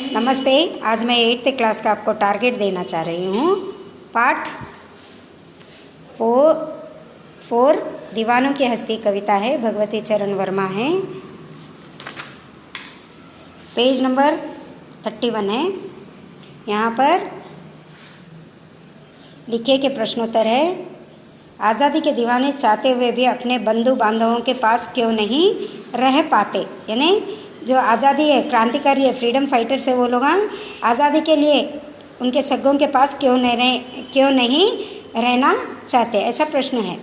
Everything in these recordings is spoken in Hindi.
नमस्ते। आज मैं 8th क्लास का आपको टारगेट देना चाह रही हूँ। पाठ 4 दीवानों की हस्ती कविता है, भगवती चरण वर्मा है। पेज नंबर 31 है। यहाँ पर लिखे के प्रश्नोत्तर है। आज़ादी के दीवाने चाहते हुए भी अपने बंधु बांधवों के पास क्यों नहीं रह पाते, यानी जो आज़ादी है, क्रांतिकारी है, फ्रीडम फाइटर्स है, वो लोग आज़ादी के लिए उनके सगों के पास क्यों नहीं रहना चाहते, ऐसा प्रश्न है।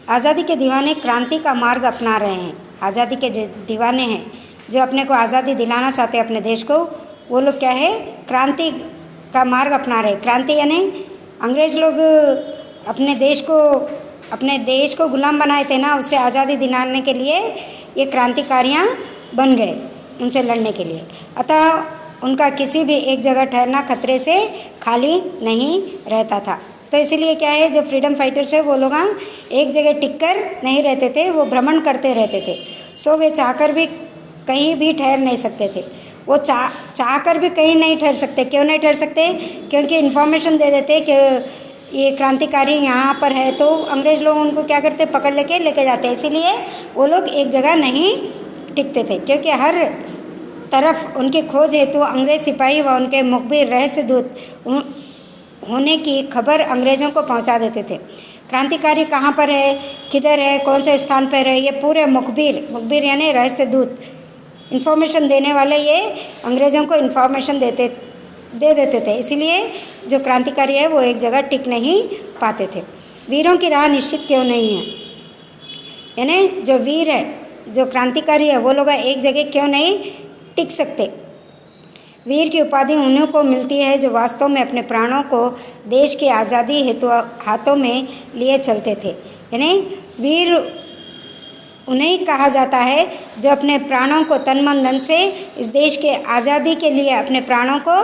आज़ादी के दीवाने क्रांति का मार्ग अपना रहे हैं। आज़ादी के दीवाने हैं जो अपने को आज़ादी दिलाना चाहते हैं अपने देश को, वो लोग क्या है, क्रांति का मार्ग अपना रहे। क्रांति यानी अंग्रेज लोग अपने देश को गुलाम बनाए थे ना, उससे आज़ादी दिलाने के लिए ये क्रांतिकारियाँ बन गए उनसे लड़ने के लिए। अतः उनका किसी भी एक जगह ठहरना खतरे से खाली नहीं रहता था। तो इसीलिए क्या है, जो फ्रीडम फाइटर्स है वो लोग एक जगह टिककर नहीं रहते थे, वो भ्रमण करते रहते थे। सो वे चाहकर भी कहीं भी ठहर नहीं सकते थे। वो चाहकर भी कहीं नहीं ठहर सकते। क्यों नहीं ठहर सकते? क्योंकि इन्फॉर्मेशन दे देते कि ये क्रांतिकारी यहाँ पर है, तो अंग्रेज़ लोग उनको क्या करते, पकड़ लेके जाते। इसीलिए वो लोग एक जगह नहीं टिकते थे, क्योंकि हर तरफ उनकी खोज हेतु अंग्रेज़ सिपाही व उनके मुखबिर रहस्य दूत होने की खबर अंग्रेज़ों को पहुंचा देते थे। क्रांतिकारी कहाँ पर है, किधर है, कौन से स्थान पर है, ये पूरे मुखबिर यानी रहस्य दूत, इन्फॉर्मेशन देने वाले, ये अंग्रेज़ों को इन्फॉर्मेशन दे देते थे। इसीलिए जो क्रांतिकारी है वो एक जगह टिक नहीं पाते थे। वीरों की राह निश्चित क्यों नहीं है, यानी जो वीर है, जो क्रांतिकारी है, वो लोग एक जगह क्यों नहीं टिक सकते। वीर की उपाधि उन्हीं को मिलती है जो वास्तव में अपने प्राणों को देश की आज़ादी हेतु हाथों में लिए चलते थे। यानी वीर उन्हें कहा जाता है जो अपने प्राणों को तन मन धन से इस देश के आज़ादी के लिए अपने प्राणों को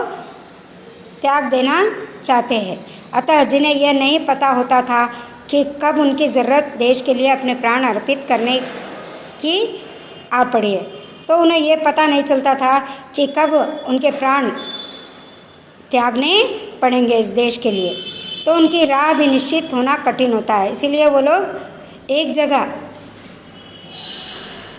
त्याग देना चाहते हैं। अतः जिन्हें यह नहीं पता होता था कि कब उनकी ज़रूरत देश के लिए अपने प्राण अर्पित करने की आ पड़ी है, तो उन्हें यह पता नहीं चलता था कि कब उनके प्राण त्यागने पड़ेंगे इस देश के लिए, तो उनकी राह भी निश्चित होना कठिन होता है। इसीलिए वो लोग एक जगह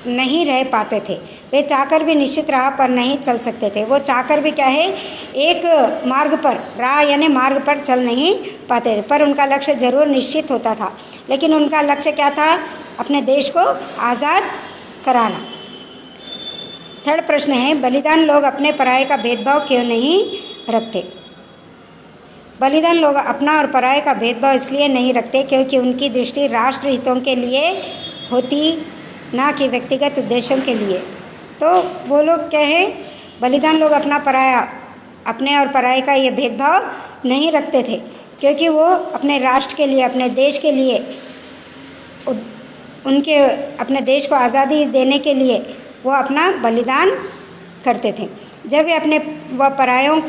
नहीं रह पाते थे। वे चाहकर भी निश्चित राह पर नहीं चल सकते थे। वो चाहकर भी क्या है, एक मार्ग पर, राह यानी मार्ग पर चल नहीं पाते थे, पर उनका लक्ष्य जरूर निश्चित होता था। लेकिन उनका लक्ष्य क्या था? अपने देश को आज़ाद कराना। थर्ड प्रश्न है, बलिदान लोग अपने पराये का भेदभाव क्यों नहीं रखते। बलिदान लोग अपना और पराये का भेदभाव इसलिए नहीं रखते क्योंकि उनकी दृष्टि राष्ट्र हितों के लिए होती, ना कि व्यक्तिगत उद्देश्यों के लिए। तो वो लोग क्या है, बलिदान लोग अपने और पराये का ये भेदभाव नहीं रखते थे, क्योंकि वो अपने राष्ट्र के लिए, अपने देश के लिए, उनके अपने देश को आज़ादी देने के लिए वो अपना बलिदान करते थे। जब वे अपने व परायों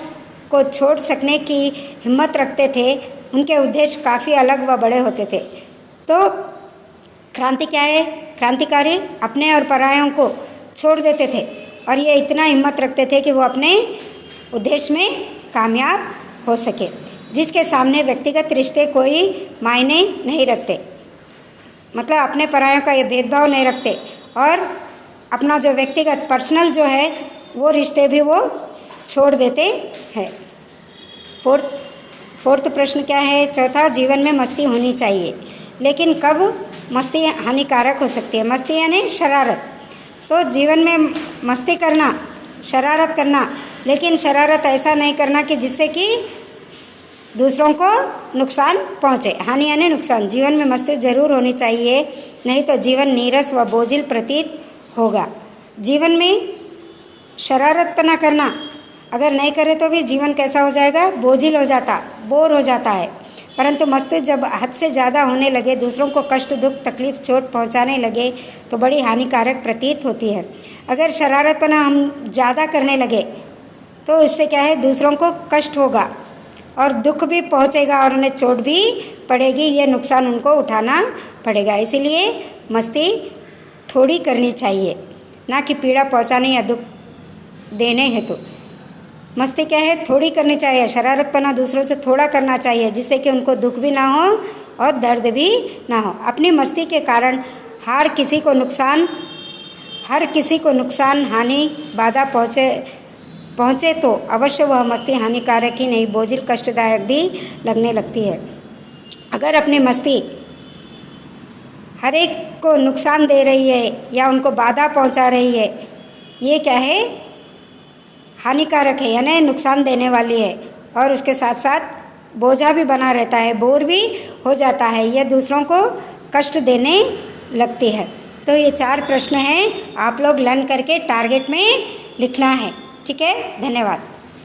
को छोड़ सकने की हिम्मत रखते थे, उनके उद्देश्य काफ़ी अलग व बड़े होते थे। तो क्रांति क्या है, क्रांतिकारी अपने और परायों को छोड़ देते थे, और ये इतना हिम्मत रखते थे कि वो अपने उद्देश्य में कामयाब हो सके, जिसके सामने व्यक्तिगत रिश्ते कोई मायने नहीं रखते। मतलब अपने परायों का ये भेदभाव नहीं रखते, और अपना जो व्यक्तिगत पर्सनल जो है वो रिश्ते भी वो छोड़ देते हैं। फोर्थ प्रश्न क्या है, चौथा, जीवन में मस्ती होनी चाहिए, लेकिन कब मस्ती हानिकारक हो सकती है। मस्ती यानी शरारत। तो जीवन में मस्ती करना, शरारत करना, लेकिन शरारत ऐसा नहीं करना कि जिससे कि दूसरों को नुकसान पहुँचे। हानि यानी नुकसान। जीवन में मस्ती जरूर होनी चाहिए, नहीं तो जीवन नीरस व बोझिल प्रतीत होगा। जीवन में शरारतपना करना अगर नहीं करे तो भी जीवन कैसा हो जाएगा, बोझिल हो जाता, बोर हो जाता है। परंतु मस्ती जब हद से ज़्यादा होने लगे, दूसरों को कष्ट, दुख, तकलीफ, चोट पहुंचाने लगे, तो बड़ी हानिकारक प्रतीत होती है। अगर शरारतपना हम ज़्यादा करने लगे तो इससे क्या है, दूसरों को कष्ट होगा और दुख भी पहुंचेगा और उन्हें चोट भी पड़ेगी, ये नुकसान उनको उठाना पड़ेगा। इसीलिए मस्ती थोड़ी करनी चाहिए, ना कि पीड़ा पहुंचाने या दुख देने हेतु। मस्ती क्या है, थोड़ी करनी चाहिए, शरारतपना दूसरों से थोड़ा करना चाहिए, जिससे कि उनको दुख भी ना हो और दर्द भी ना हो। अपनी मस्ती के कारण हर किसी को नुकसान हानि बाधा पहुँचे तो अवश्य वह मस्ती हानिकारक ही नहीं, बोझिल कष्टदायक भी लगने लगती है। अगर अपनी मस्ती हर एक को नुकसान दे रही है या उनको बाधा पहुंचा रही है, ये क्या है, हानिकारक है, यानी नुकसान देने वाली है, और उसके साथ साथ बोझा भी बना रहता है, बोर भी हो जाता है, यह दूसरों को कष्ट देने लगती है। तो ये 4 प्रश्न हैं, आप लोग लर्न करके टारगेट में लिखना है। ठीक है, धन्यवाद।